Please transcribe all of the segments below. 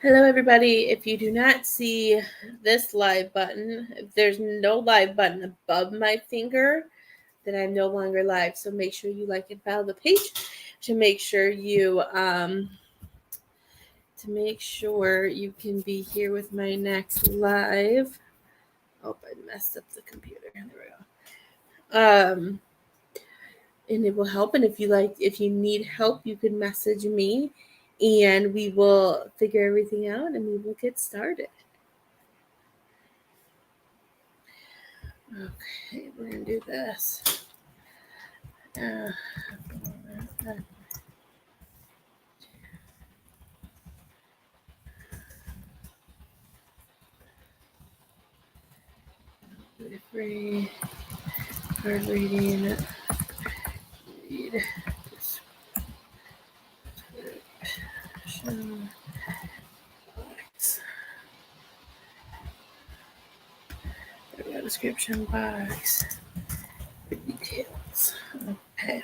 Hello, everybody. If you do not see this live button, if there's no live button above my finger, then I'm no longer live. So make sure you like and follow the page to make sure you can be here with my next live. Oh, I messed up the computer. There we go. And it will help. And if you need help, you can message me, and we will figure everything out, and we will get started. Okay, we're gonna do this. Free card reading. Read description box. There we go, description box. Details. Okay.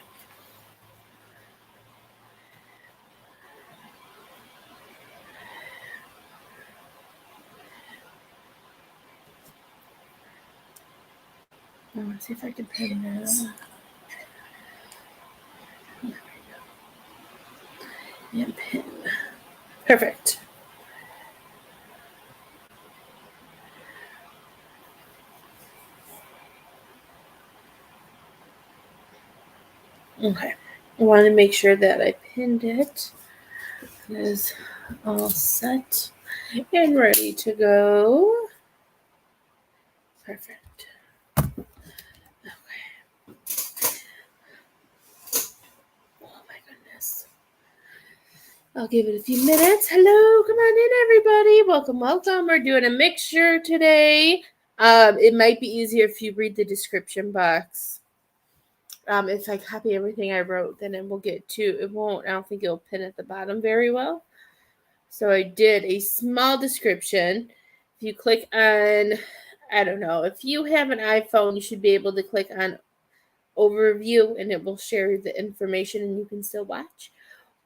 I want to see if I can pin this. There we go. And pin. Perfect. Okay. I want to make sure that I pinned it. It is all set and ready to go. Perfect. I'll give it a few minutes. Hello, come on in, everybody. Welcome. We're doing a mixture today. It might be easier if you read the description box. If I copy everything I wrote, then it will get to, it won't, I don't think it'll pin at the bottom very well. So I did a small description. If you click on, I don't know, if you have an iPhone, you should be able to click on overview and it will share the information and you can still watch.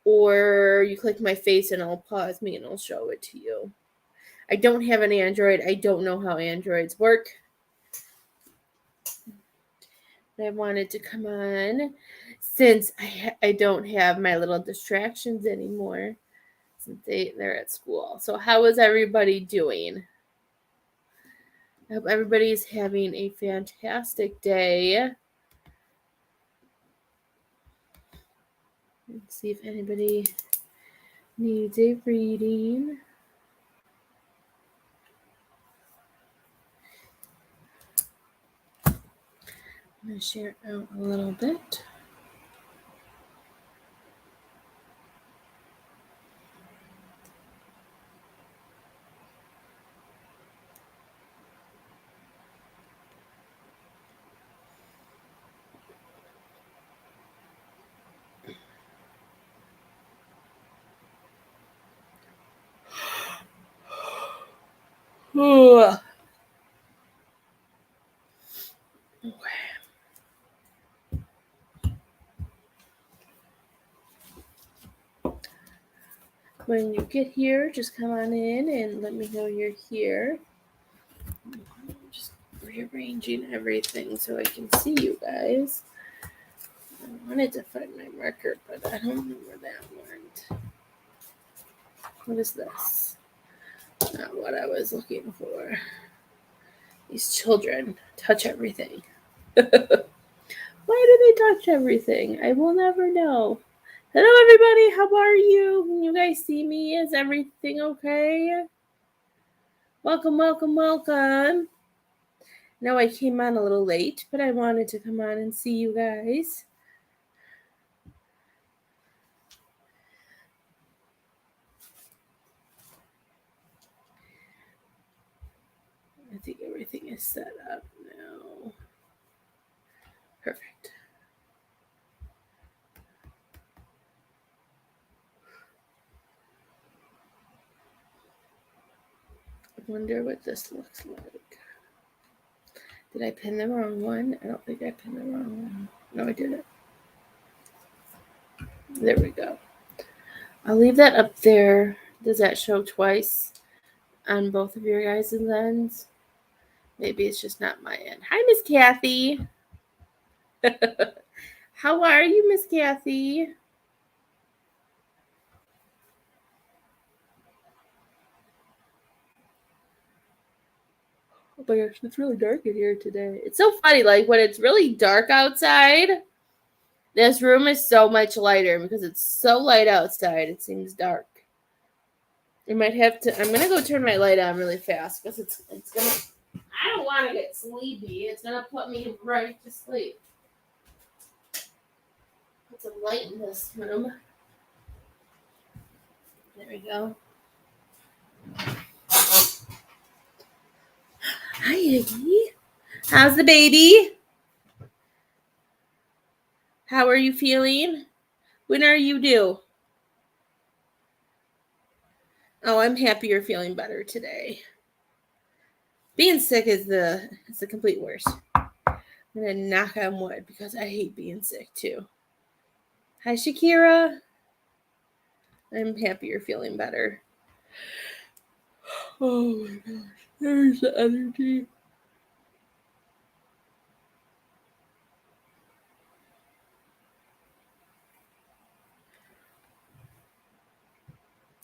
Or you click my face and it'll pause me and it'll show it to you. I don't have an Android. I don't know how Androids work. I wanted to come on since I don't have my little distractions anymore since they're at school. So how is everybody doing? I hope everybody's having a fantastic day. Let's see if anybody needs a reading. I'm going to share out a little bit. Okay. When you get here, just come on in and let me know you're here. I'm just rearranging everything so I can see you guys. I wanted to find my marker, but I don't know where that went. What is this? Not what I was looking for. These children touch everything. Why do they touch everything? I will never know. Hello, everybody. How are you? Can you guys see me? Is everything okay? Welcome. Now I came on a little late, but I wanted to come on and see you guys. I think everything is set up now. Perfect. I wonder what this looks like. Did I pin the wrong one? I don't think I pinned the wrong one. No, I didn't. There we go. I'll leave that up there Does that show twice on both of your guys' ends? Maybe it's just not my end. Hi, Miss Kathy. How are you, Miss Kathy? Oh my gosh, it's really dark in here today. It's so funny, like when it's really dark outside, this room is so much lighter because it's so light outside, it seems dark. I might have to, I'm gonna go turn my light on really fast because it's gonna, I don't want to get sleepy. It's gonna put me right to sleep. Put some light in this room. There we go. Hi, Iggy. How's the baby? How are you feeling? When are you due? Oh, I'm happy you're feeling better today. Being sick is the complete worst. I'm gonna knock on wood because I hate being sick too. Hi, Shakira. I'm happy you're feeling better. Oh my gosh, there's the energy.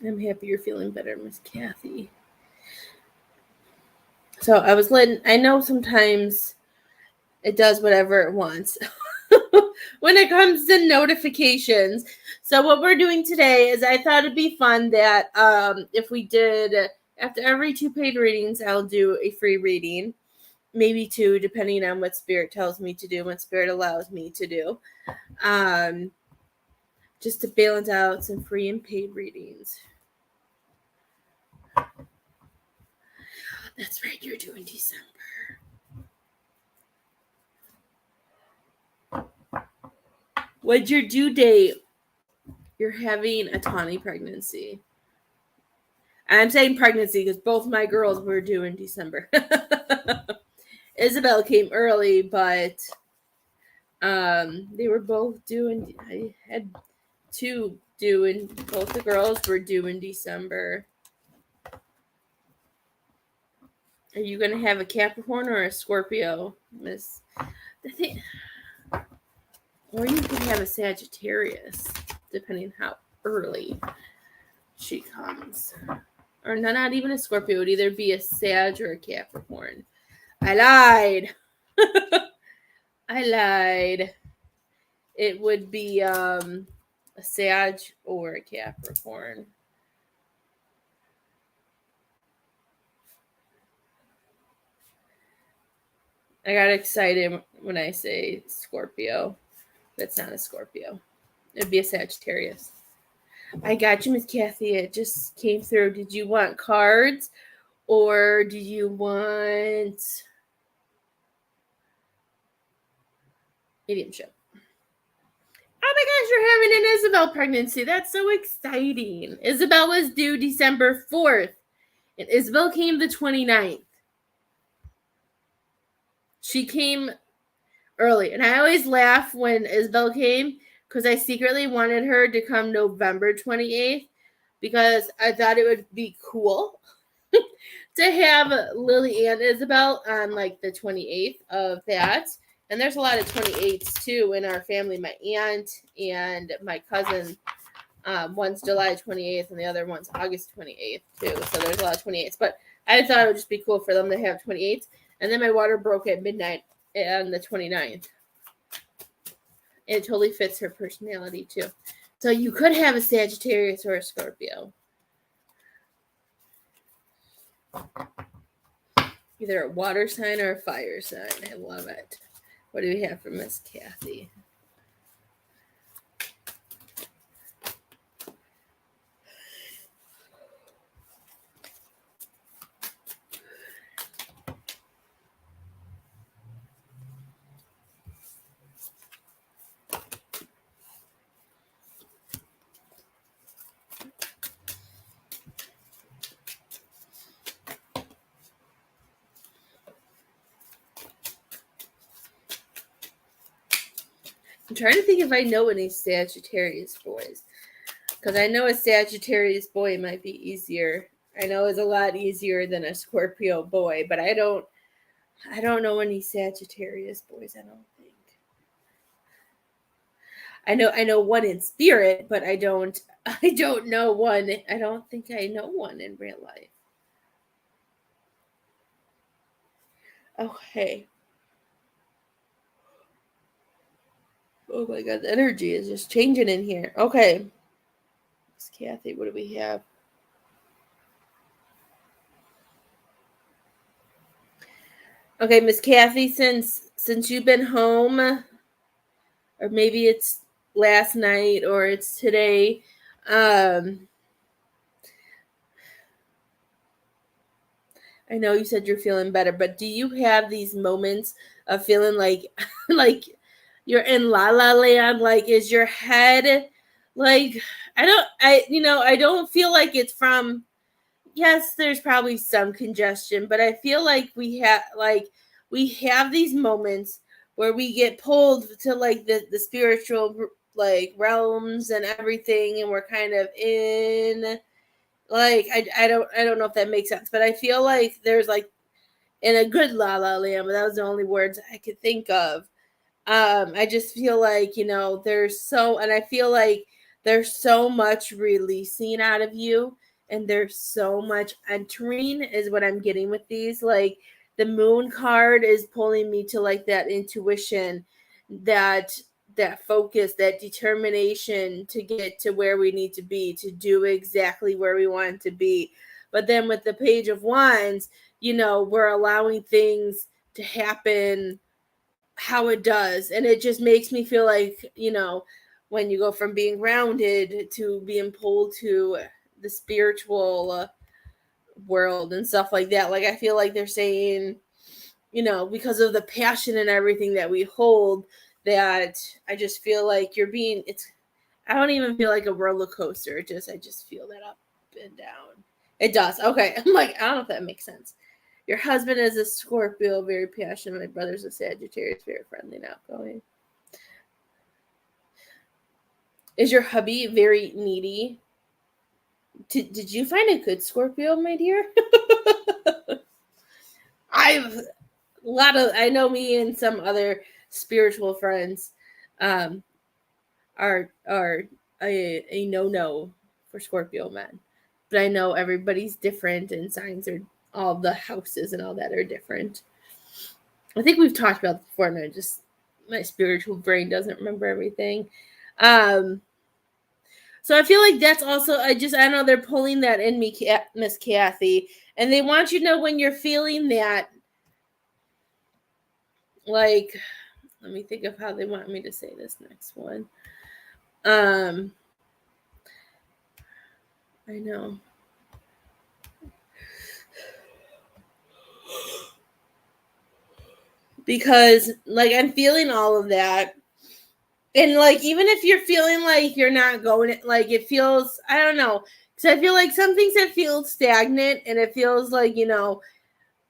I'm happy you're feeling better, Miss Kathy. So I know sometimes it does whatever it wants when it comes to notifications. So what we're doing today is I thought it'd be fun that if we did, after every 2 paid readings, I'll do a free reading, maybe 2, depending on what Spirit tells me to do, what Spirit allows me to do, just to balance out some free and paid readings. That's right, you're doing December. What's your due date? You're having a tawny pregnancy. I'm saying pregnancy because both my girls were due in December. Isabel came early, but they were both due I had 2 due, and both the girls were due in December. Are you gonna have a Capricorn or a Scorpio, Miss? The thing, or you could have a Sagittarius, depending how early she comes. Or not even a Scorpio. It would either be a Sag or a Capricorn. I lied. I lied. It would be a Sag or a Capricorn. I got excited when I say Scorpio. That's not a Scorpio. It'd be a Sagittarius. I got you, Miss Kathy. It just came through. Did you want cards or do you want mediumship? Oh my gosh, you're having an Isabel pregnancy. That's so exciting. Isabel was due December 4th, and Isabel came the 29th. She came early, and I always laugh when Isabel came because I secretly wanted her to come November 28th because I thought it would be cool to have Lily and Isabel on like the 28th of that. And there's a lot of 28s too in our family. My aunt and my cousin, one's July 28th and the other one's August 28th too. So there's a lot of 28s. But I thought it would just be cool for them to have 28s. And then my water broke at midnight on the 29th. It totally fits her personality too. So you could have a Sagittarius or a Scorpio. Either a water sign or a fire sign. I love it. What do we have for Miss Kathy? I'm trying to think if I know any Sagittarius boys. Because I know a Sagittarius boy might be easier. I know it's a lot easier than a Scorpio boy, but I don't know any Sagittarius boys, I don't think. I know one in spirit, but I don't know one. I don't think I know one in real life. Okay. Oh my god, the energy is just changing in here. Okay. Miss Kathy, what do we have? Okay, Miss Kathy, since you've been home, or maybe it's last night or it's today, I know you said you're feeling better, but do you have these moments of feeling like like you're in la la land? Like, is your head like I don't feel like it's from, yes, there's probably some congestion, but I feel like we have these moments where we get pulled to like the spiritual like realms and everything, and we're kind of in like I don't know if that makes sense, but I feel like there's like in a good la la land, but that was the only words I could think of. I just feel like, and I feel like there's so much releasing out of you, and there's so much entering is what I'm getting with these. Like the moon card is pulling me to like that intuition, that focus, that determination to get to where we need to be, to do exactly where we want to be. But then with the page of wands, we're allowing things to happen how it does, and it just makes me feel like, when you go from being grounded to being pulled to the spiritual world and stuff like that. Like I feel like they're saying, because of the passion and everything that we hold, that I just feel like I don't even feel like a roller coaster. I just feel that up and down. It does. Okay. I'm like, I don't know if that makes sense. Your husband is a Scorpio, very passionate. My brother's a Sagittarius, very friendly and outgoing. Is your hubby very needy? Did you find a good Scorpio, my dear? I know me and some other spiritual friends are a no for Scorpio men. But I know everybody's different, and signs are, all the houses and all that are different. I think we've talked about this before, and my spiritual brain doesn't remember everything. So I feel like that's also, I know they're pulling that in me, Miss Kathy, and they want you to know when you're feeling that. Like, let me think of how they want me to say this next one. I know. Because like I'm feeling all of that. And like even if you're feeling like you're not going, like it feels, I don't know, because I feel like some things that feel stagnant, and it feels like,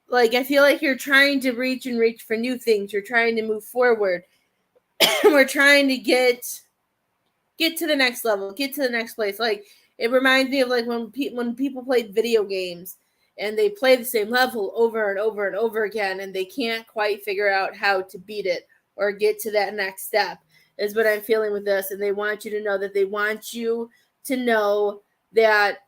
like I feel like you're trying to reach for new things. You're trying to move forward. We're trying to get to the next level, get to the next place. Like it reminds me of like when people played video games and they play the same level over and over and over again, and they can't quite figure out how to beat it or get to that next step, is what I'm feeling with this. And they want you to know that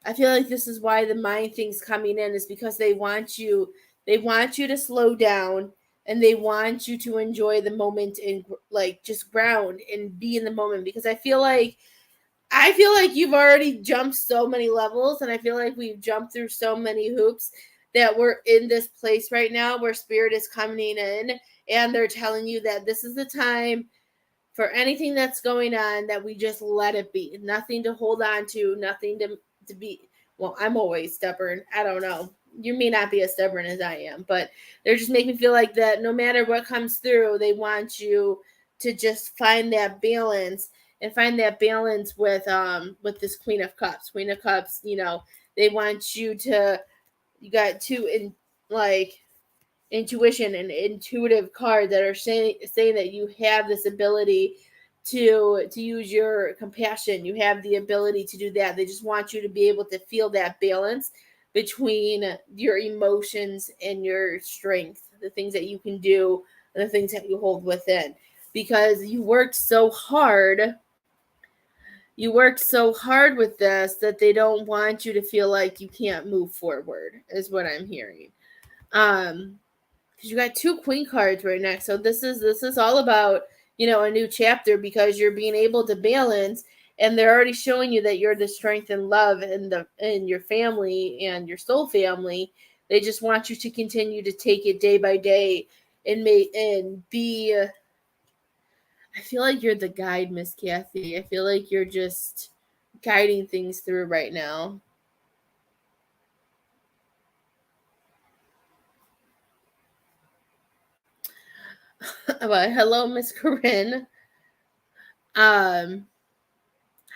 I feel like this is why the mind thing's coming in, is because they want you to slow down, and they want you to enjoy the moment and like just ground and be in the moment. Because I feel like you've already jumped so many levels, and I feel like we've jumped through so many hoops, that we're in this place right now where spirit is coming in, and they're telling you that this is the time for anything that's going on, that we just let it be. Nothing to hold on to, nothing to be. Well, I'm always stubborn. I don't know. You may not be as stubborn as I am, but they're just making me feel like that no matter what comes through, they want you to just find that balance, and find that balance with this Queen of Cups. Queen of Cups, they want you got two in like intuition and intuitive card that are saying that you have this ability to use your compassion. You have the ability to do that. They just want you to be able to feel that balance between your emotions and your strength, the things that you can do and the things that you hold within. Because you worked so hard with this that they don't want you to feel like you can't move forward, is what I'm hearing. Because you got two queen cards right next, so this is all about, a new chapter, because you're being able to balance, and they're already showing you that you're the strength and love in your family and your soul family. They just want you to continue to take it day by day and be. I feel like you're the guide, Miss Kathy. I feel like you're just guiding things through right now. Well, hello, Miss Corinne. Um,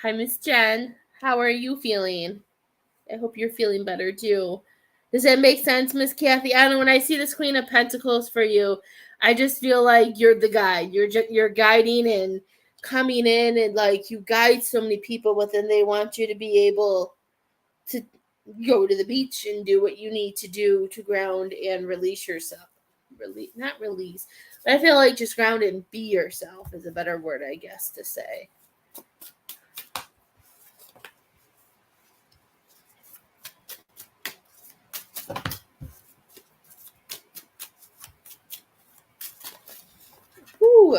Hi, Miss Jen. How are you feeling? I hope you're feeling better too. Does that make sense, Miss Kathy? I don't know. When I see this Queen of Pentacles for you, I just feel like you're the guide. You're guiding and coming in, and like you guide so many people, but then they want you to be able to go to the beach and do what you need to do to ground and release yourself. Not release, but I feel like just ground and be yourself is a better word, I guess, to say. Ooh,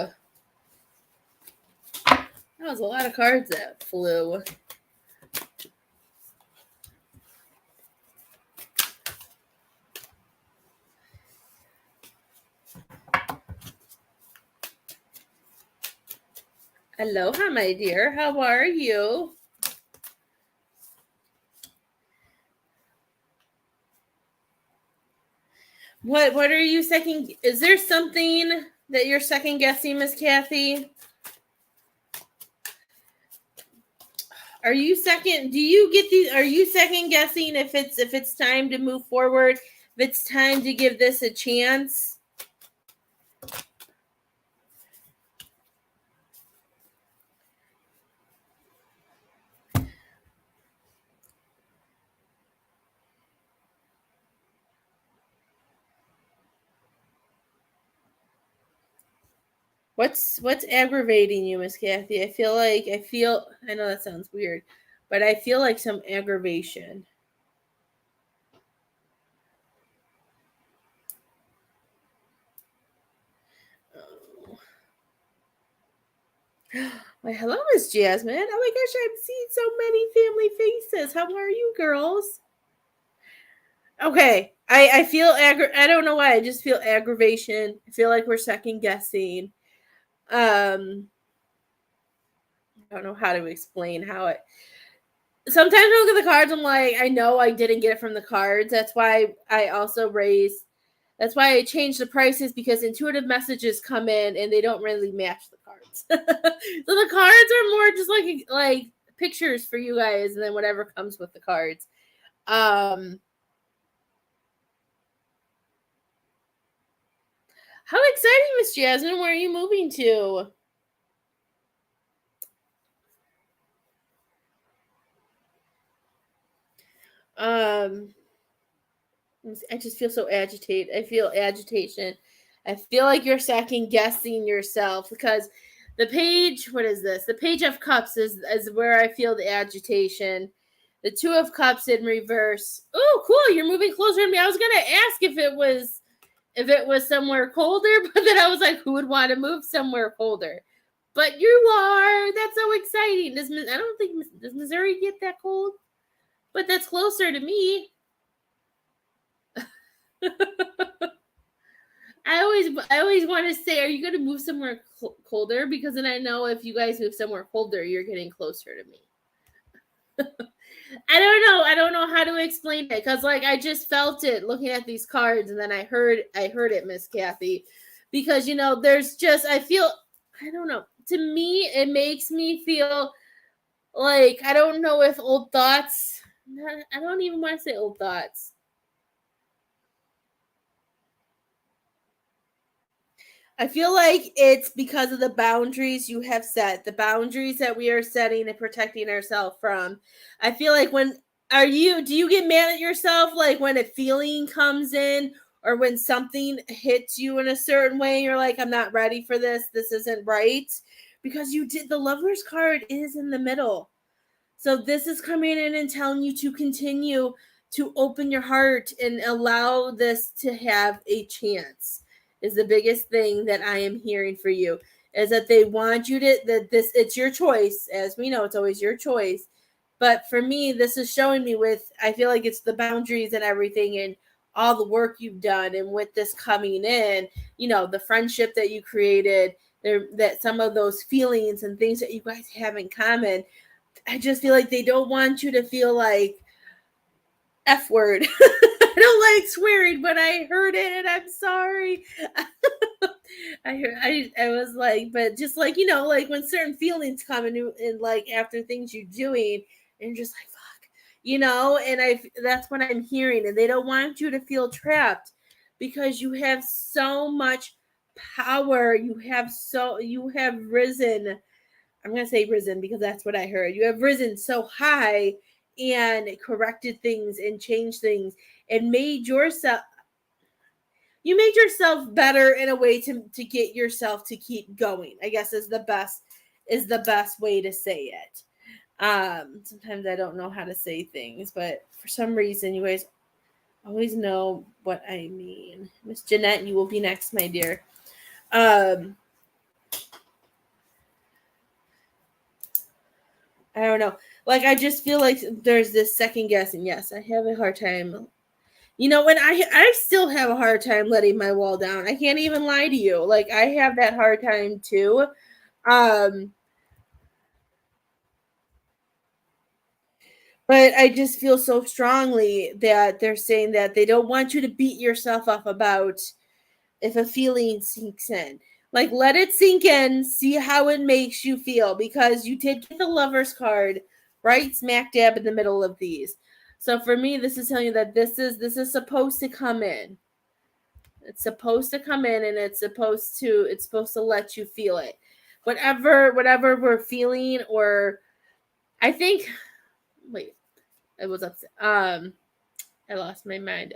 that was a lot of cards that flew. Aloha, my dear. How are you? What are you second? Is there something that you're second guessing, Miss Kathy? Are you second? Do you get these? Are you second guessing if it's time to move forward? If it's time to give this a chance? What's aggravating you, Miss Kathy? I know that sounds weird, but I feel like some aggravation. Oh. Why, hello, Miss Jasmine. Oh my gosh, I've seen so many family faces. How are you, girls? Okay, I feel I don't know why. I just feel aggravation. I feel like we're second guessing. Um, I don't know how to explain how it. Sometimes I look at the cards. I'm like, I know I didn't get it from the cards. That's why I also raised. That's why I changed the prices, because intuitive messages come in and they don't really match the cards. So the cards are more just like pictures for you guys, and then whatever comes with the cards. Um, how exciting, Miss Jasmine! Where are you moving to? Um, I just feel so agitated. I feel agitation. I feel like you're second guessing yourself, because the page, what is this? The Page of Cups is where I feel the agitation. The Two of Cups in reverse. Oh, cool! You're moving closer to me. I was gonna ask if it was somewhere colder, but then I was like, who would want to move somewhere colder? But you are. That's so exciting. I don't think does Missouri get that cold, but that's closer to me. I always want to say, are you going to move somewhere colder? Because then I know if you guys move somewhere colder, you're getting closer to me. I don't know how to explain it, because like I just felt it looking at these cards, and then I heard it, Miss Kathy, because there's just I don't know. To me, it makes me feel like I don't know if old thoughts. I don't even want to say old thoughts. I feel like it's because of the boundaries you have set, the boundaries that we are setting and protecting ourselves from. I feel like do you get mad at yourself like when a feeling comes in or when something hits you in a certain way, you're like, I'm not ready for this. This isn't right. Because the Lover's card is in the middle. So this is coming in and telling you to continue to open your heart and allow this to have a chance. Is the biggest thing that I am hearing for you, is that they want you to it's your choice. As we know, it's always your choice. But for me, this is showing me I feel like it's the boundaries and everything and all the work you've done, and with this coming in, the friendship that you created there, that some of those feelings and things that you guys have in common. I just feel like they don't want you to feel like F word. I don't like swearing, but I heard it and I'm sorry. I was like, but just like, like when certain feelings come in like after things you're doing, and you're just like, fuck, and that's what I'm hearing. And they don't want you to feel trapped because you have so much power. You have risen. I'm going to say risen because that's what I heard. You have risen so high and corrected things and changed things and made yourself better in a way to get yourself to keep going. I guess is the best way to say it. Sometimes I don't know how to say things, but for some reason you guys always know what I mean. Miss Jeanette, you will be next, my dear. I don't know. Like, I just feel like there's this second guessing. Yes, I have a hard time. And I still have a hard time letting my wall down. I can't even lie to you. Like, I have that hard time too. But I just feel so strongly that they're saying that they don't want you to beat yourself up about if a feeling sinks in. Like, let it sink in, see how it makes you feel, because you did get the Lover's card right smack dab in the middle of these. So for me, this is telling you that this is supposed to come in. It's supposed to come in, and it's supposed to let you feel it. Whatever we're feeling, or I think wait, I was upset. I lost my mind.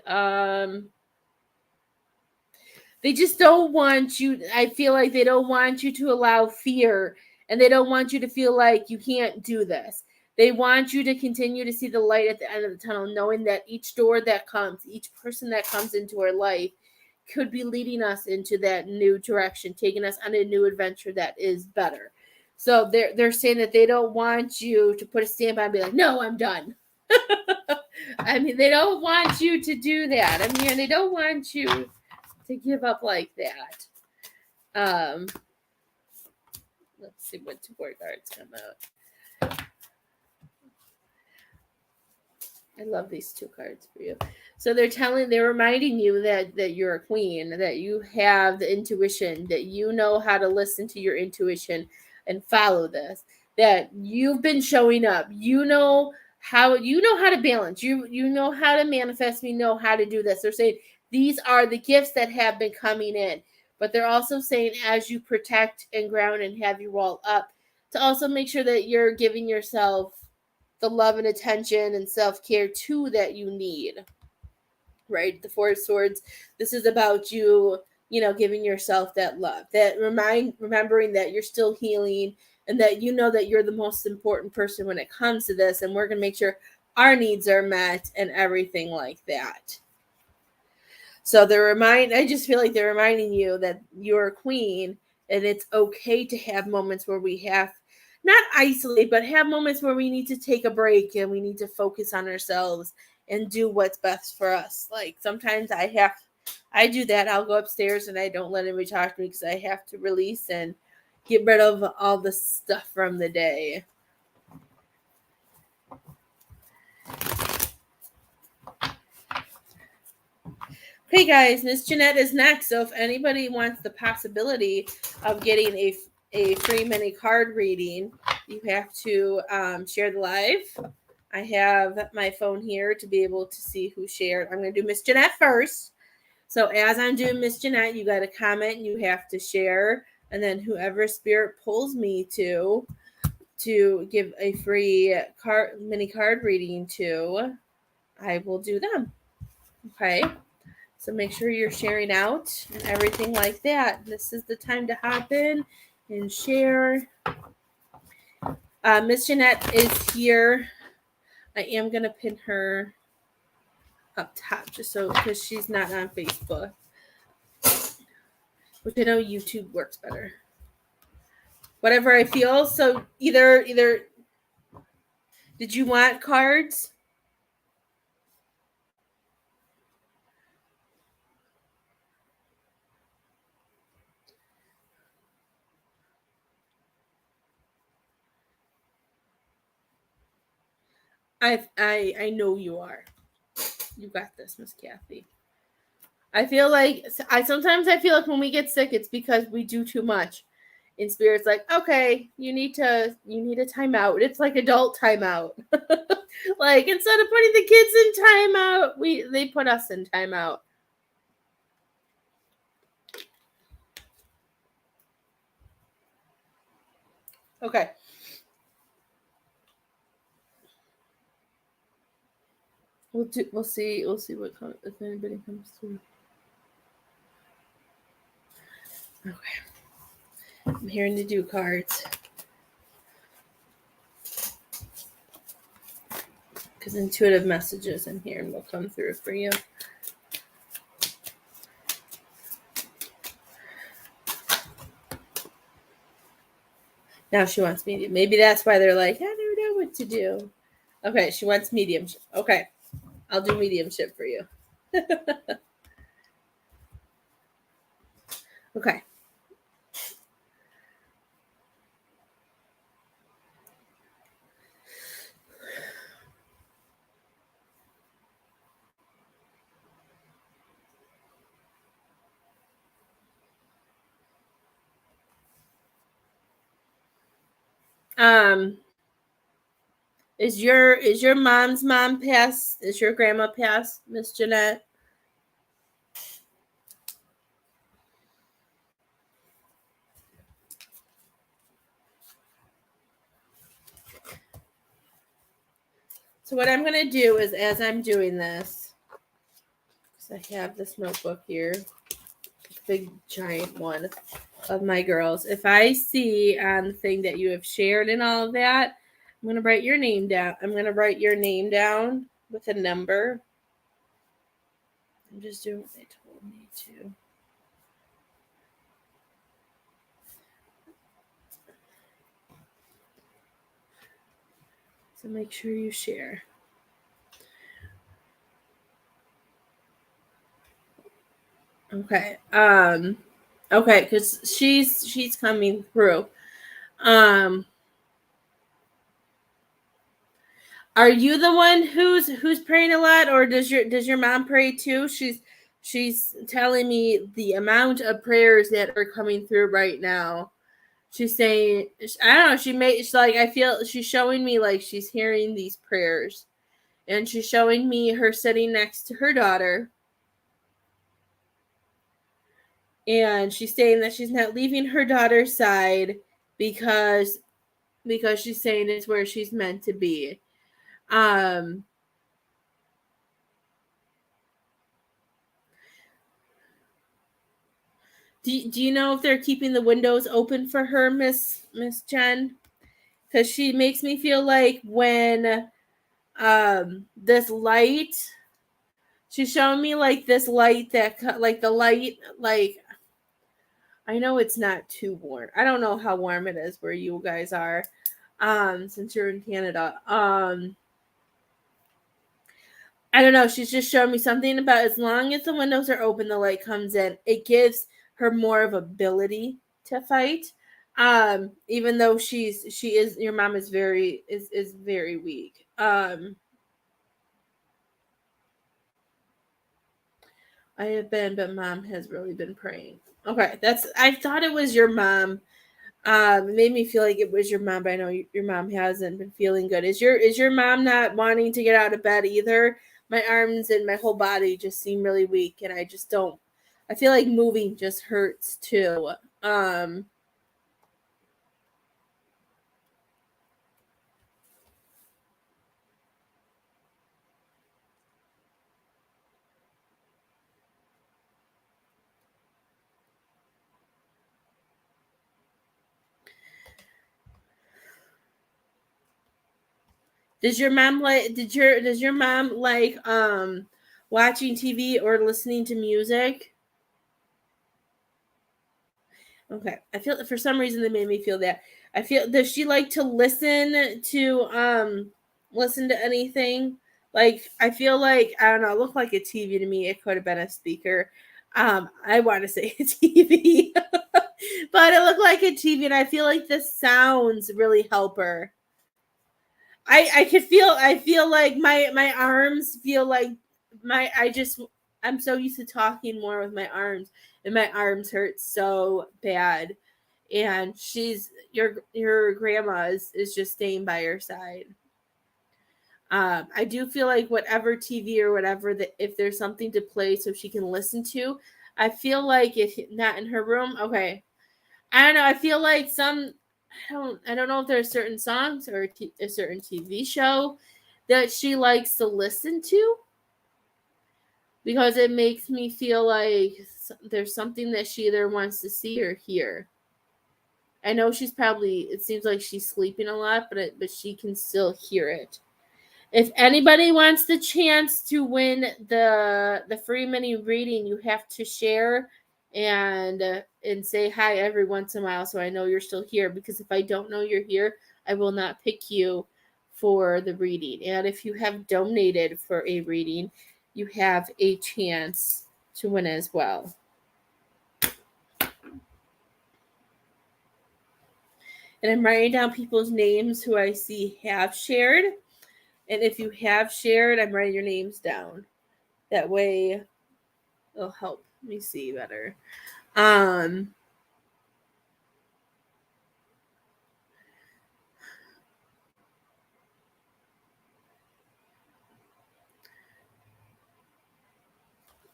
They just don't want you. I feel like they don't want you to allow fear, and they don't want you to feel like you can't do this. They want you to continue to see the light at the end of the tunnel, knowing that each door that comes, each person that comes into our life could be leading us into that new direction, taking us on a new adventure that is better. So they're saying that they don't want you to put a stamp on and be like, no, I'm done. I mean, they don't want you to do that. I mean, they don't want you to give up like that. Let's see what two more cards come out. I love these two cards for you. So they're reminding you that you're a queen, that you have the intuition, that you know how to listen to your intuition and follow this, that you've been showing up. You know how to balance. You know how to manifest. We know how to do this. They're saying these are the gifts that have been coming in. But they're also saying as you protect and ground and have your wall up, to also make sure that you're giving yourself the love and attention and self-care too that you need. Right? The Four of Swords. This is about you, giving yourself that love. That remembering that you're still healing and that you know that you're the most important person when it comes to this, and we're going to make sure our needs are met and everything like that. So I just feel like they're reminding you that you're a queen, and it's okay to have moments where we have not isolate, but have moments where we need to take a break and we need to focus on ourselves and do what's best for us. Like sometimes I do that. I'll go upstairs and I don't let anybody talk to me because I have to release and get rid of all the stuff from the day. Okay, guys, Miss Jeanette is next. So if anybody wants the possibility of getting a free mini card reading, you have to share the live. I have my phone here to be able to see who shared. I'm going to do Miss Jeanette first. So as I'm doing Miss Jeanette, you got to comment and you have to share. And then whoever spirit pulls me to give a free mini card reading to, I will do them. Okay. So make sure you're sharing out and everything like that. This is the time to hop in and share. Miss Jeanette is here. I am going to pin her up top just so, because she's not on Facebook, which I know YouTube works better. Whatever I feel. So either did you want cards? I know you are. You got this, Miss Kathy. I feel like sometimes I feel like when we get sick, it's because we do too much. In spirit's like, okay, you need a timeout. It's like adult timeout. Like instead of putting the kids in timeout, they put us in timeout. Okay. We'll see what comes, if anybody comes through. Okay. I'm hearing to do cards. Because intuitive messages I'm hearing will come through for you. Now she wants medium. Maybe that's why they're like, I don't know what to do. Okay, she wants mediumship. Okay, I'll do mediumship for you. Okay. Is your mom's mom passed? Is your grandma passed, Miss Jeanette? So what I'm going to do is, as I'm doing this, because I have this notebook here, big giant one of my girls. If I see on the thing that you have shared and all of that, I'm going to write your name down. I'm going to write your name down with a number. I'm just doing what they told me to. So make sure you share. Okay. Okay, because she's coming through. Are you the one who's praying a lot, or does your mom pray too? She's telling me the amount of prayers that are coming through right now. She's saying, I don't know, she's like, I feel she's showing me like she's hearing these prayers. And she's showing me her sitting next to her daughter. And she's saying that she's not leaving her daughter's side because she's saying it's where she's meant to be. Do you know if they're keeping the windows open for her, Miss Jen? Because she makes me feel like when this light, she's showing me like this light that like the light, like, I know it's not too warm. I don't know how warm it is where you guys are, since you're in Canada. I don't know. She's just showing me something about as long as the windows are open, the light comes in. It gives her more of ability to fight. Even though your mom is very weak. I have been, but mom has really been praying. Okay, I thought it was your mom. It made me feel like it was your mom, but I know your mom hasn't been feeling good. Is your mom not wanting to get out of bed either? my arms and my whole body just seem really weak, and I just don't. I feel like moving just hurts too. Um, does your mom like? Does your mom like watching TV or listening to music? Okay. I feel for some reason they made me feel that. I feel does she like to listen to anything? Like I feel like I don't know, it looked like a TV to me. It could have been a speaker. I want to say a TV. But it looked like a TV and I feel like the sounds really help her. I feel like my arms feel like my I just I'm so used to talking more with my arms and my arms hurt so bad. And she's your grandma is just staying by her side. I do feel like whatever TV or whatever that if there's something to play so she can listen to, I feel like if not in her room, okay. I don't know. I feel like I don't know if there's certain songs or a certain TV show that she likes to listen to because it makes me feel like there's something that she either wants to see or hear. I know she's probably it seems like she's sleeping a lot, but she can still hear it. If anybody wants the chance to win the free mini reading, you have to share and say hi every once in a while so I know you're still here because if I don't know you're here, I will not pick you for the reading. And if you have donated for a reading, you have a chance to win as well. And I'm writing down people's names who I see have shared. And if you have shared, I'm writing your names down. That way it'll help me see better. Um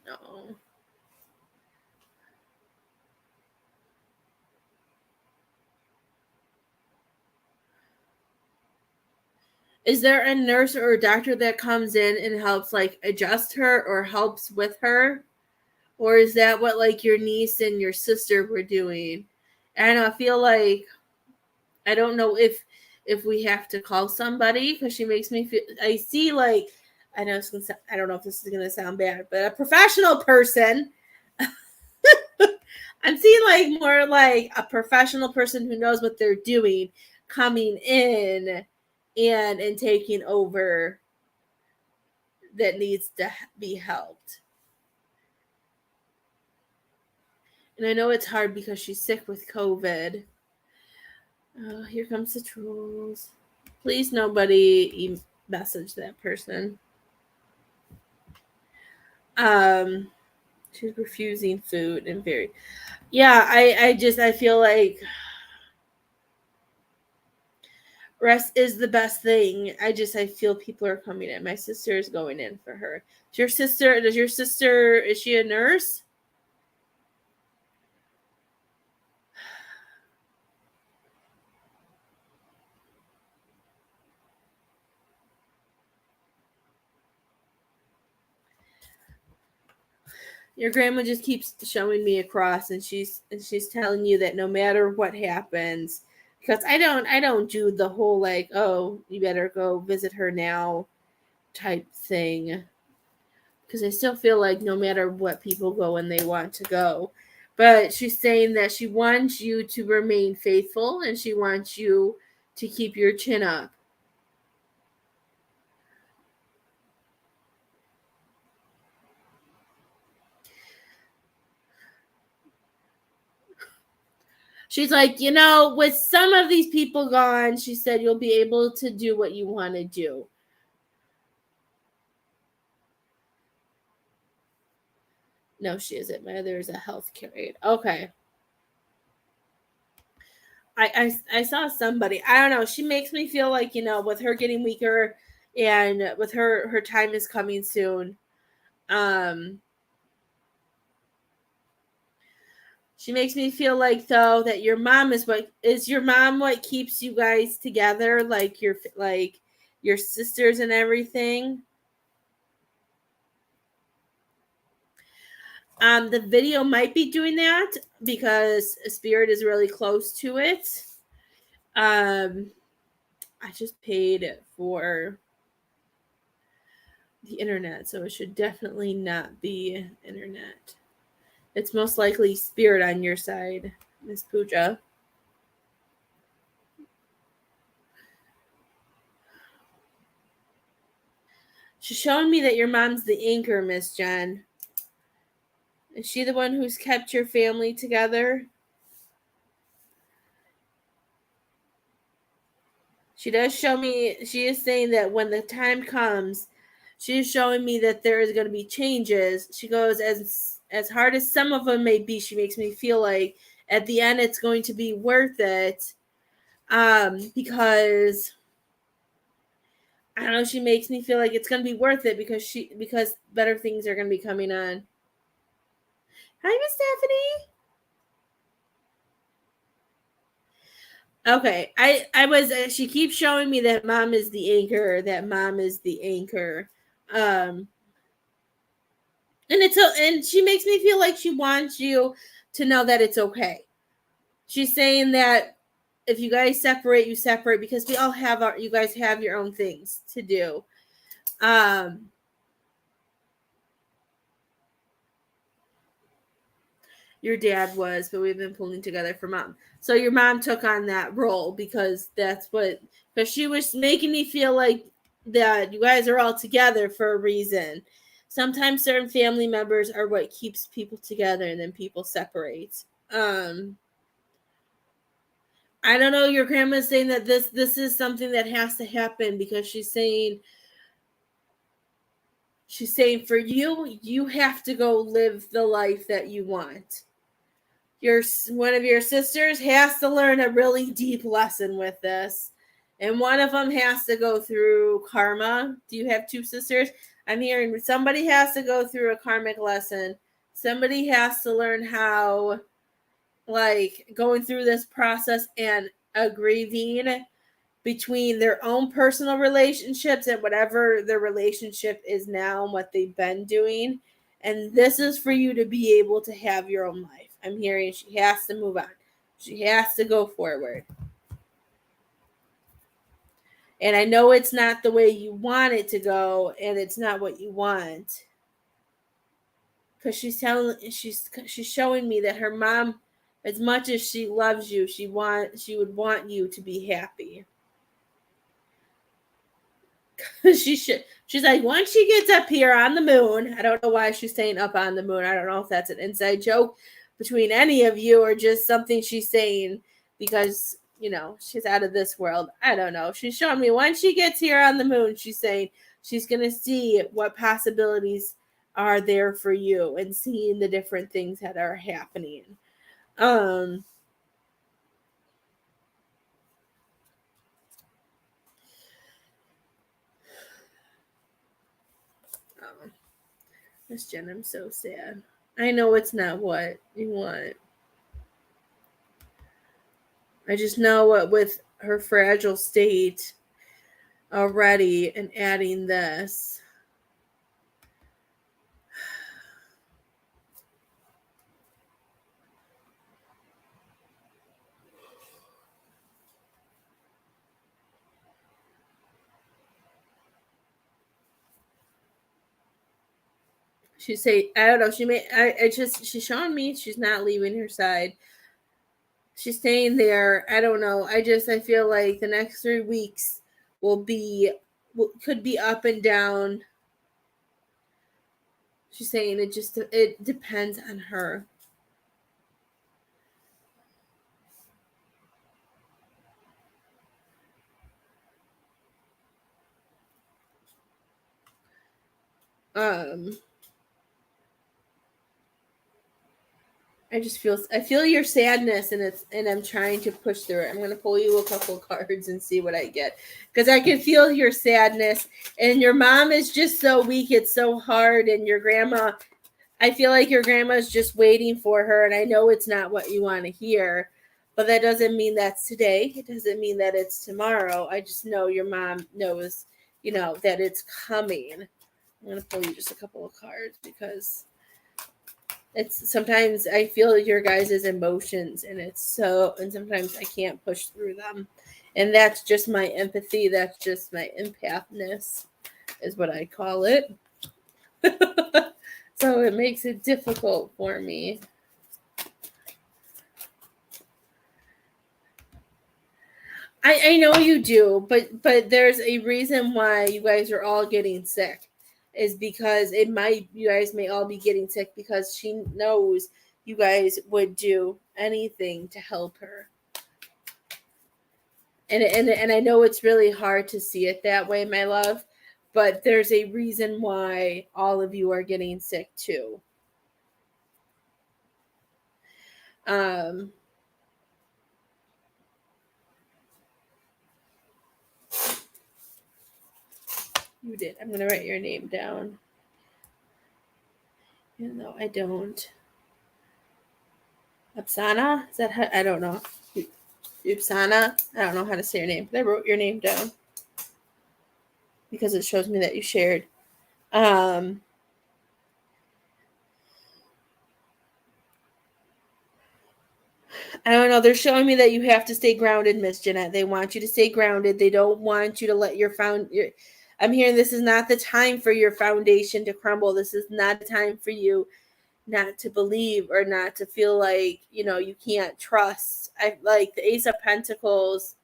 no. Is there a nurse or a doctor that comes in and helps like adjust her or helps with her? Or is that what like your niece and your sister were doing? And I feel like I don't know if we have to call somebody because she makes me feel. I see like I know it's gonna. I don't know if this is gonna sound bad, but a professional person. I'm seeing like more like a professional person who knows what they're doing coming in and taking over that needs to be helped. And I know it's hard because she's sick with COVID. Oh, here comes the trolls. Please, nobody message that person. Um, she's refusing food and very. Yeah, I feel like rest is the best thing. I feel people are coming in. My sister is going in for her. Does your sister is she a nurse? Your grandma just keeps showing me across and she's telling you that no matter what happens because I don't do the whole like, oh, you better go visit her now type thing because I still feel like no matter what people go when they want to go. But she's saying that she wants you to remain faithful and she wants you to keep your chin up. She's like, with some of these people gone, she said you'll be able to do what you want to do. No, she isn't. My other is a healthcare aide. Okay. I saw somebody. I don't know. She makes me feel like with her getting weaker and with her time is coming soon. Um, she makes me feel like though that your mom what keeps you guys together, like your sisters and everything. The video might be doing that because Spirit is really close to it. Um, I just paid for the internet, so it should definitely not be internet. It's most likely Spirit on your side, Miss Pooja. She's showing me that your mom's the anchor, Miss Jen. Is she the one who's kept your family together? She does show me, she is saying that when the time comes, she is showing me that there is going to be changes. She goes, as hard as some of them may be, she makes me feel like at the end it's going to be worth it. Because I don't know, she makes me feel like it's going to be worth it because better things are going to be coming on. Hi, Miss Stephanie. Okay, I was she keeps showing me that mom is the anchor, that mom is the anchor. Um and she makes me feel like she wants you to know that it's okay. She's saying that if you guys separate, you separate because we all have you guys have your own things to do. Um your dad was, but we've been pulling together for mom. So your mom took on that role because she was making me feel like that you guys are all together for a reason. Sometimes certain family members are what keeps people together and then people separate. I don't know, your grandma's saying that this is something that has to happen because she's saying for you have to go live the life that you want. One of your sisters has to learn a really deep lesson with this, and one of them has to go through karma. Do you have two sisters? I'm hearing somebody has to go through a karmic lesson. Somebody has to learn how, like, going through this process and grieving between their own personal relationships and whatever their relationship is now and what they've been doing. And this is for you to be able to have your own life. I'm hearing she has to move on. She has to go forward. And I know it's not the way you want it to go, and it's not what you want. Because she's showing me that her mom, as much as she loves you, she would want you to be happy. She's like, once she gets up here on the moon, I don't know why she's saying up on the moon. I don't know if that's an inside joke between any of you or just something she's saying because she's out of this world. I don't know. She's showing me once she gets here on the moon, she's saying she's gonna see what possibilities are there for you and seeing the different things that are happening. um oh, Miss Jen, I'm so sad. I know it's not what you want. I just know what with her fragile state already and adding this. She say I don't know. She's showing me she's not leaving her side. She's staying there. I don't know. I feel like the next 3 weeks could be up and down. She's saying it depends on her. Um I feel your sadness, and I'm trying to push through it. I'm gonna pull you a couple cards and see what I get, because I can feel your sadness, and your mom is just so weak. It's so hard, and your grandma. I feel like your grandma's just waiting for her, and I know it's not what you want to hear, but that doesn't mean that's today. It doesn't mean that it's tomorrow. I just know your mom knows, that it's coming. I'm gonna pull you just a couple of cards because it's sometimes I feel your guys' emotions, and sometimes I can't push through them. And that's just my empathy, that's just my empathness is what I call it. So it makes it difficult for me. I know you do, but there's a reason why you guys are all getting sick. Is because you guys may all be getting sick because she knows you guys would do anything to help her. And I know it's really hard to see it that way, my love, but there's a reason why all of you are getting sick too. Um you did. I'm gonna write your name down. No, I don't. Apsana? Is that how, I don't know. Upsana? I don't know how to say your name, but I wrote your name down because it shows me that you shared. Um, I don't know. They're showing me that you have to stay grounded, Miss Jeanette. They want you to stay grounded. They don't want you to let I'm hearing this is not the time for your foundation to crumble. This is not the time for you not to believe or not to feel like, you can't trust. I like the Ace of Pentacles.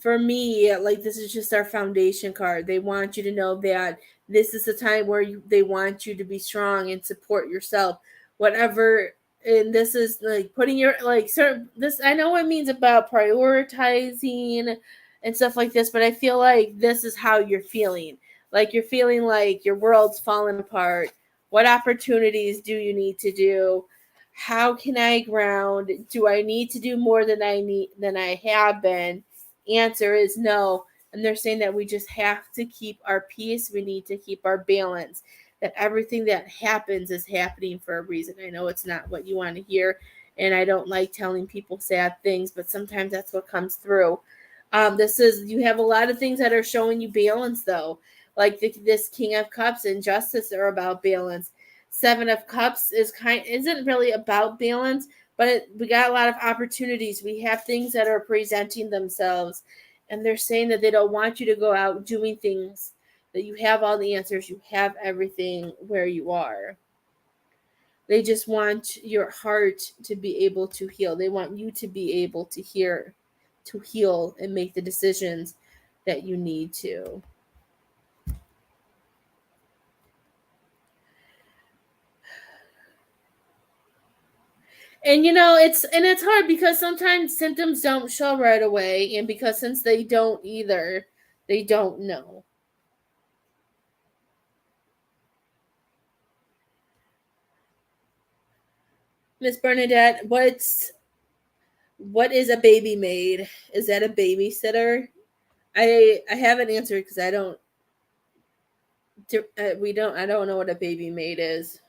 For me, like this is just our foundation card. They want you to know that this is the time where they want you to be strong and support yourself, whatever. And this is like putting your like certain this. I know what it means about prioritizing and stuff like this, but I feel like this is how you're feeling. Like you're feeling like your world's falling apart. What opportunities do you need to do? How can I ground? Do I need to do more than I have been? Answer is no. And they're saying that we just have to keep our peace. We need to keep our balance. That everything that happens is happening for a reason. I know it's not what you want to hear, and I don't like telling people sad things, but sometimes that's what comes through. You have a lot of things that are showing you balance, though, like this King of Cups and Justice are about balance. Seven of Cups isn't really about balance, but we got a lot of opportunities. We have things that are presenting themselves, and they're saying that they don't want you to go out doing things, that you have all the answers, you have everything where you are. They just want your heart to be able to heal. They want you to be able to heal and make the decisions that you need to. And it's hard because sometimes symptoms don't show right away, and because since they don't either, they don't know. Miss Bernadette, what is a baby maid? Is that a babysitter? I haven't answered because I don't we don't I don't know what a baby maid is.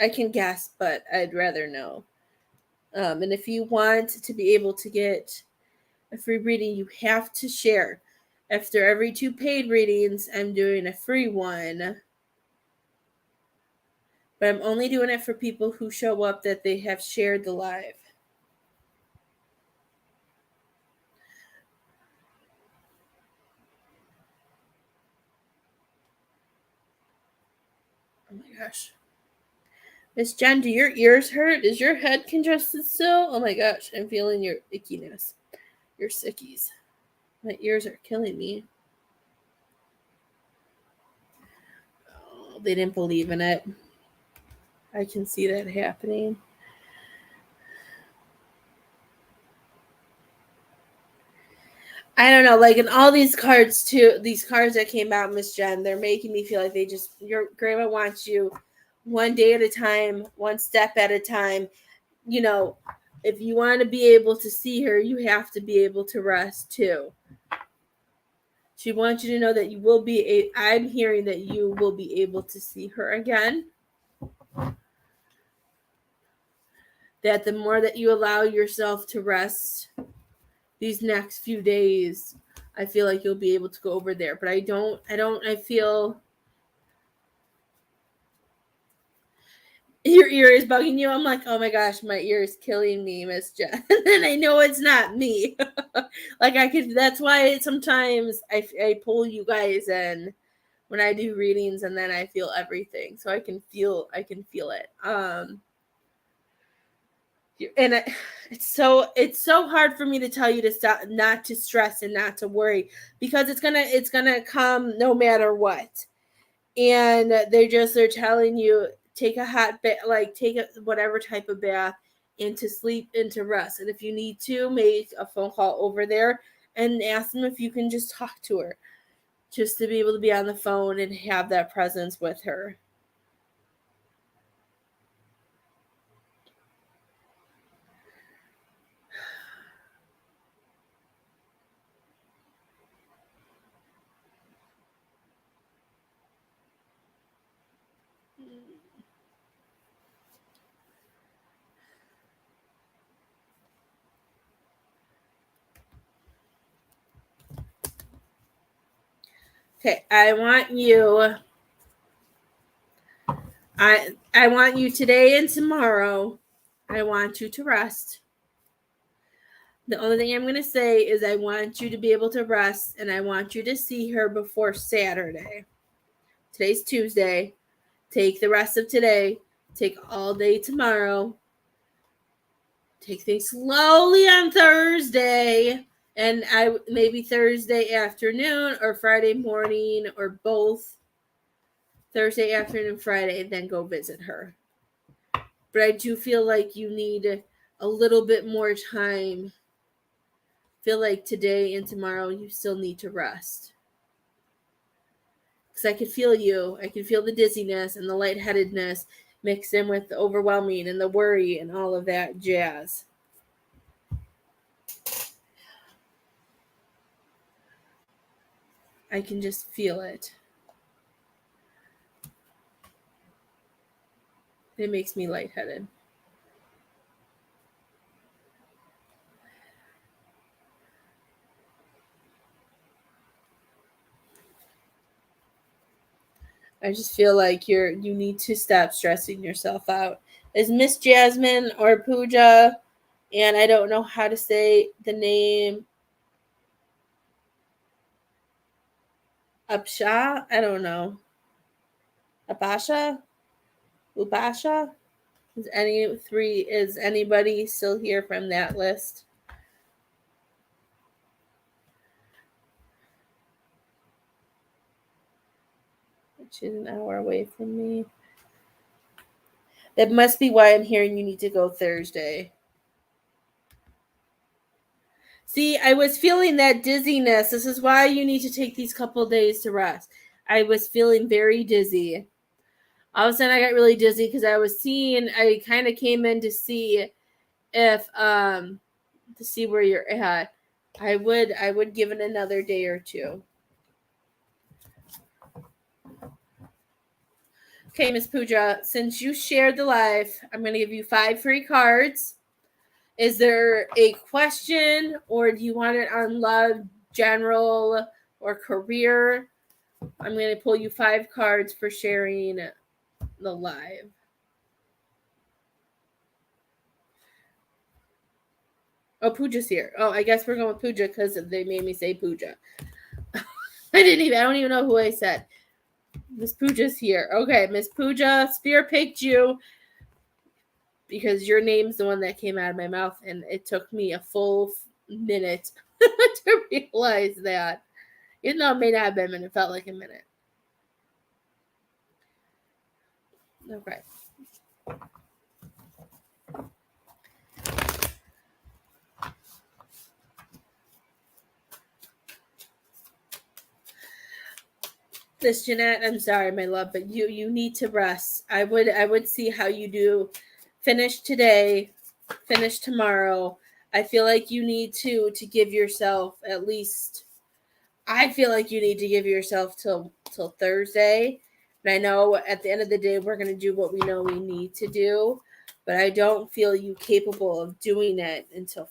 I can guess, but I'd rather know. And if you want to be able to get a free reading, you have to share. After every 2 paid readings, I'm doing a free one. But I'm only doing it for people who show up that they have shared the live. Oh my gosh. Miss Jen, do your ears hurt? Is your head congested still? Oh my gosh, I'm feeling your ickiness. Your sickies. My ears are killing me. Oh, they didn't believe in it. I can see that happening. I don't know, like in all these cards too, these cards that came out, Miss Jen, they're making me feel like your grandma wants you one day at a time, one step at a time. You know, if you want to be able to see her, you have to be able to rest too. She wants you to know that you will be, I'm hearing that you will be able to see her again. That the more that you allow yourself to rest these next few days, I feel like you'll be able to go over there. But I feel your ear is bugging you. I'm like, oh my gosh, my ear is killing me, Miss Jen. And I know it's not me. Like that's why sometimes I pull you guys in when I do readings, and then I feel everything. So I can feel it. And it's so hard for me to tell you to stop, not to stress and not to worry, because it's gonna come no matter what. And they're telling you, take a hot bath, like take whatever type of bath, and to sleep and to rest. And if you need to, make a phone call over there and ask them if you can just talk to her, just to be able to be on the phone and have that presence with her. Okay, I want you today and tomorrow. I want you to rest. The only thing I'm going to say is I want you to be able to rest, and I want you to see her before Saturday. Today's Tuesday. Take the rest of today. Take all day tomorrow. Take things slowly on Thursday. And maybe Thursday afternoon or Friday morning or both. Thursday afternoon, Friday, then go visit her. But I do feel like you need a little bit more time. Feel like today and tomorrow you still need to rest. Because I could feel you. I could feel the dizziness and the lightheadedness mixed in with the overwhelming and the worry and all of that jazz. I can just feel it. It makes me lightheaded. I just feel like you need to stop stressing yourself out. Is Miss Jasmine or Pooja, and I don't know how to say the name, Upsha? I don't know. Abasha? Upasha? Is anybody still here from that list? She's an hour away from me. That must be why I'm hearing you need to go Thursday. See, I was feeling that dizziness. This is why you need to take these couple days to rest. I was feeling very dizzy. All of a sudden, I got really dizzy because I kind of came in to see if, to see where you're at. I would give it another day or two. Okay, Miss Pooja, since you shared the live, I'm going to give you 5 free cards. Is there a question, or do you want it on love, general, or career? I'm going to pull you 5 cards for sharing the live. Oh, Pooja's here. Oh, I guess we're going with Pooja because they made me say Pooja. I don't even know who I said. Miss Pooja's here. Okay, Miss Pooja, Spear picked you because your name's the one that came out of my mouth, and it took me a full minute to realize that. Even though it may not have been a minute, it felt like a minute. Okay. This Jeanette, I'm sorry, my love, but you need to rest. I would see how you do. Finish today, finish tomorrow. I feel like you need to give yourself at least. I feel like you need to give yourself till Thursday. And I know at the end of the day we're gonna do what we know we need to do, but I don't feel you capable of doing it until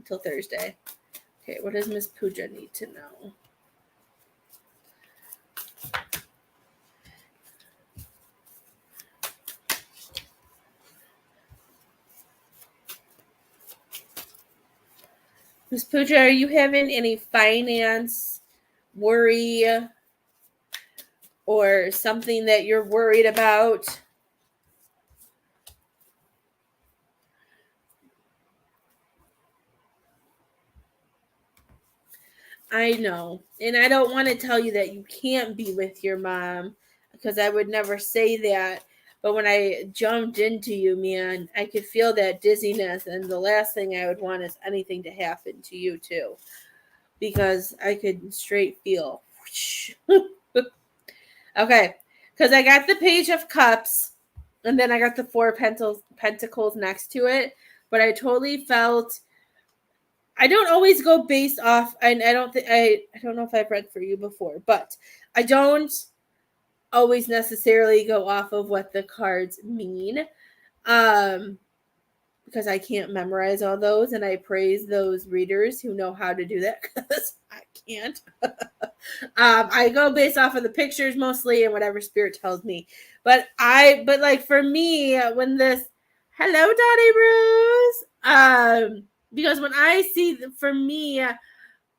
Thursday. Okay, what does Miss Pooja need to know? Miss Pooja, are you having any finance worry or something that you're worried about? I know. And I don't want to tell you that you can't be with your mom because I would never say that. But when I jumped into you, man, I could feel that dizziness. And the last thing I would want is anything to happen to you, too. Because I could straight feel. Okay. Because I got the Page of Cups and then I got the Four Pentacles next to it. But I totally felt I don't always go based off. I don't think I don't know if I've read for you before, but I don't always necessarily go off of what the cards mean, um, because I can't memorize all those, and I praise those readers who know how to do that because I can't. I go based off of the pictures mostly and whatever spirit tells me, but like for me when this, hello Dottie Rose, because when I see for me,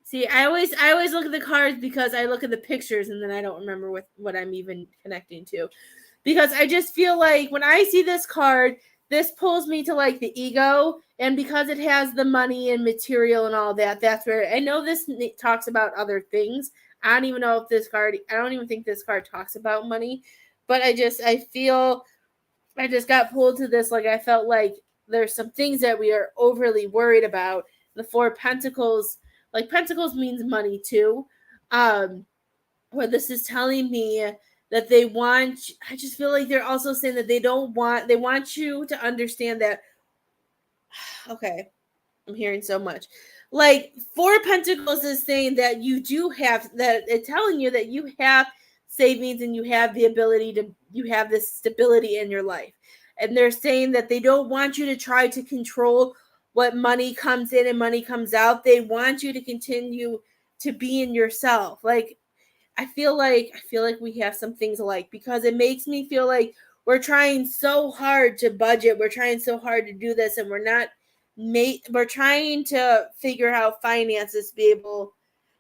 see I always look at the cards because I look at the pictures and then I don't remember what I'm even connecting to, because I just feel like when I see this card, this pulls me to like the ego, and because it has the money and material and all that, that's where I know this talks about other things. I don't even know if this card, I don't even think this card talks about money, but I feel I just got pulled to this. Like I felt like there's some things that we are overly worried about. The Four Pentacles, like Pentacles means money too. Where this is telling me that they want, I just feel like they're also saying that they want you to understand that, okay, I'm hearing so much. Like Four Pentacles is saying that you do have that, it's telling you that you have savings and you have the ability to, you have this stability in your life. And they're saying that they don't want you to try to control what money comes in and money comes out. They want you to continue to be in yourself. Like I feel like we have some things alike, because it makes me feel like we're trying so hard to budget, we're trying so hard to do this, and we're trying to figure out finances to be able,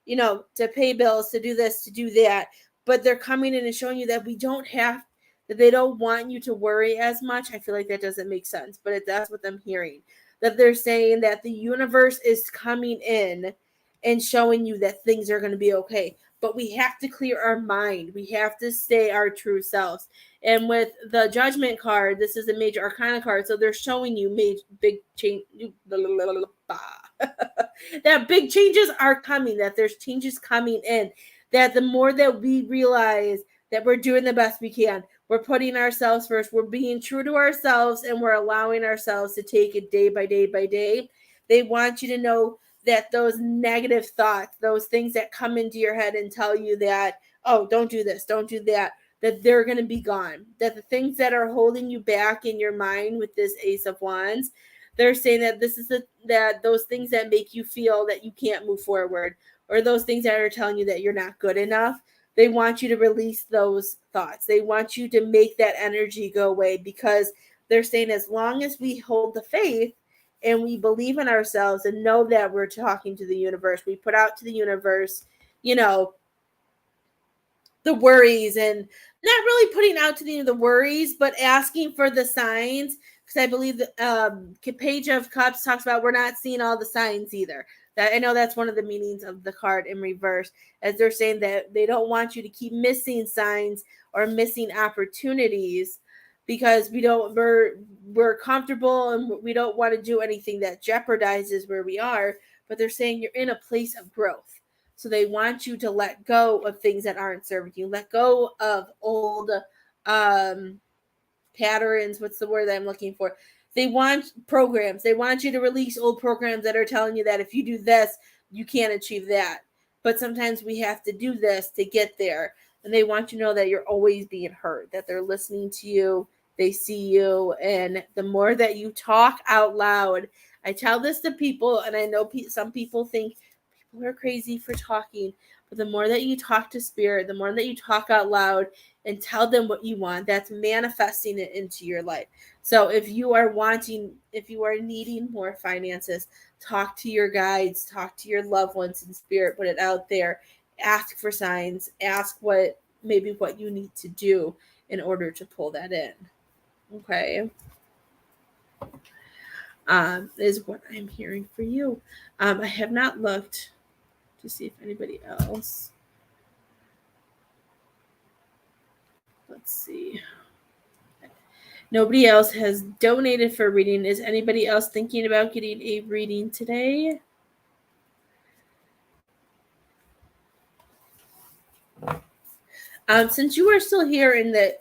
to pay bills, to do this, to do that. But they're coming in and showing you that we don't have, that they don't want you to worry as much. I feel like that doesn't make sense, but that's what I'm hearing. That they're saying that the universe is coming in and showing you that things are going to be okay. But we have to clear our mind. We have to stay our true selves. And with the Judgment card, this is a major arcana card, so they're showing you big change. That big changes are coming. That there's changes coming in. That the more that we realize that we're doing the best we can, we're putting ourselves first, we're being true to ourselves, and we're allowing ourselves to take it day by day by day. They want you to know that those negative thoughts, those things that come into your head and tell you that, oh, don't do this, don't do that they're going to be gone. That the things that are holding you back in your mind with this Ace of Wands, they're saying that that those things that make you feel that you can't move forward, or those things that are telling you that you're not good enough, they want you to release those thoughts. They want you to make that energy go away, because they're saying as long as we hold the faith and we believe in ourselves and know that we're talking to the universe, we put out to the universe, the worries, and not really putting out to the worries, but asking for the signs. Because I believe the Page of Cups talks about we're not seeing all the signs either. That I know that's one of the meanings of the card in reverse, as they're saying that they don't want you to keep missing signs or missing opportunities, because we're comfortable and we don't want to do anything that jeopardizes where we are. But they're saying you're in a place of growth. So they want you to let go of things that aren't serving you, let go of old patterns. What's the word that I'm looking for? They want programs. They want you to release old programs that are telling you that if you do this, you can't achieve that. But sometimes we have to do this to get there. And they want you to know that you're always being heard, that they're listening to you, they see you. And the more that you talk out loud, I tell this to people, and I know some people think people are crazy for talking, but the more that you talk to spirit, the more that you talk out loud and tell them what you want, that's manifesting it into your life. So if you are needing more finances, talk to your guides, talk to your loved ones in spirit, put it out there, ask for signs, ask what you need to do in order to pull that in. Okay. Is what I'm hearing for you. I have not looked to see if anybody else. Let's see. Nobody else has donated for reading. Is anybody else thinking about getting a reading today? Since you are still here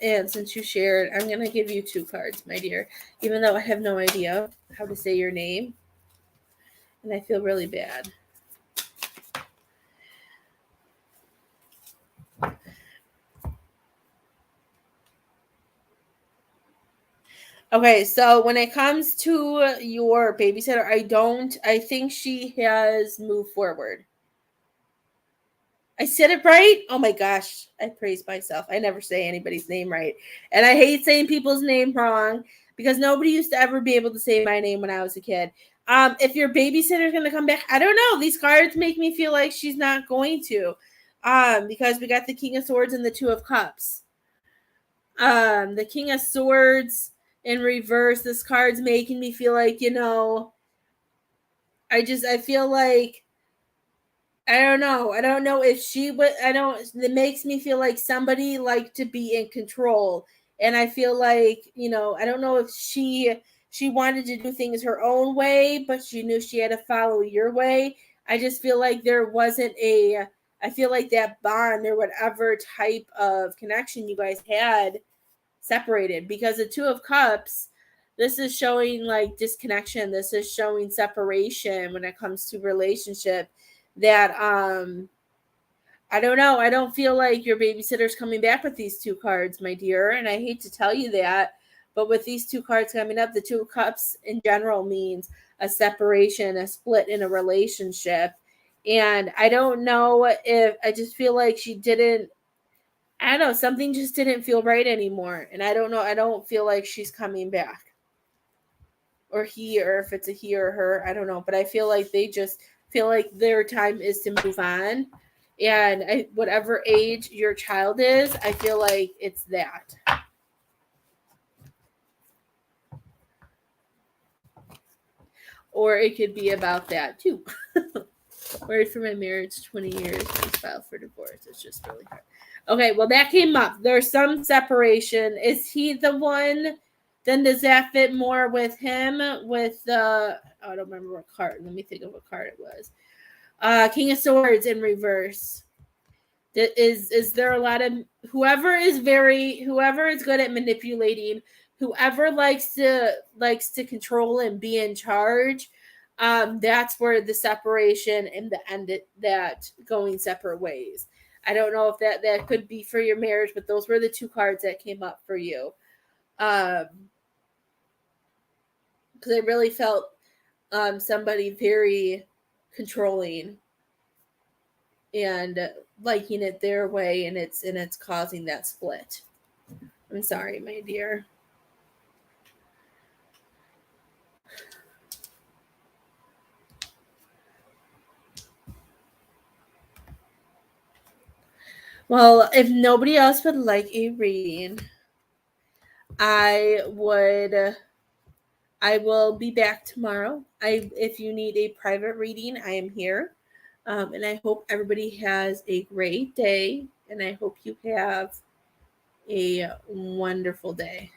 and since you shared, I'm going to give you 2 cards, my dear, even though I have no idea how to say your name. And I feel really bad. Okay, so when it comes to your babysitter, I think she has moved forward. I said it right? Oh my gosh, I praise myself. I never say anybody's name right. And I hate saying people's name wrong because nobody used to ever be able to say my name when I was a kid. If your babysitter's going to come back, I don't know. These cards make me feel like she's not going to. Because we got the King of Swords and the Two of Cups. The King of Swords in reverse. This card's making me feel like, I feel like I don't know. I don't know if she would. It makes me feel like somebody liked to be in control, and I feel like I don't know if she wanted to do things her own way, but she knew she had to follow your way. I just feel like there wasn't a. I feel like that bond or whatever type of connection you guys had separated, because the Two of Cups. This is showing like disconnection. This is showing separation when it comes to relationship that I don't know. I don't feel like your babysitter's coming back with these 2 cards, my dear, and I hate to tell you that, but with these 2 cards coming up, the 2 of Cups in general means a separation, a split in a relationship. And I don't know if I just feel like I don't know, something just didn't feel right anymore. And I don't know, I don't feel like she's coming back. Or he, or if it's a he or her, I don't know. But I feel like they just feel like their time is to move on. And whatever age your child is, I feel like it's that. Or it could be about that too. Worried for my marriage 20 years, just filed for divorce. It's just really hard. Okay, well, that came up. There's some separation. Is he the one? Then does that fit more with him? With the I don't remember what card. Let me think of what card it was. King of Swords in reverse. Is there a lot of whoever is good at manipulating, whoever likes to control and be in charge, that's where the separation and the end that going separate ways. I don't know if that could be for your marriage, but those were the 2 cards that came up for you. Because I really felt somebody very controlling and liking it their way, and it's causing that split. I'm sorry, my dear. Well, if nobody else would like a reading, I will be back tomorrow. If you need a private reading, I am here. And I hope everybody has a great day, and I hope you have a wonderful day.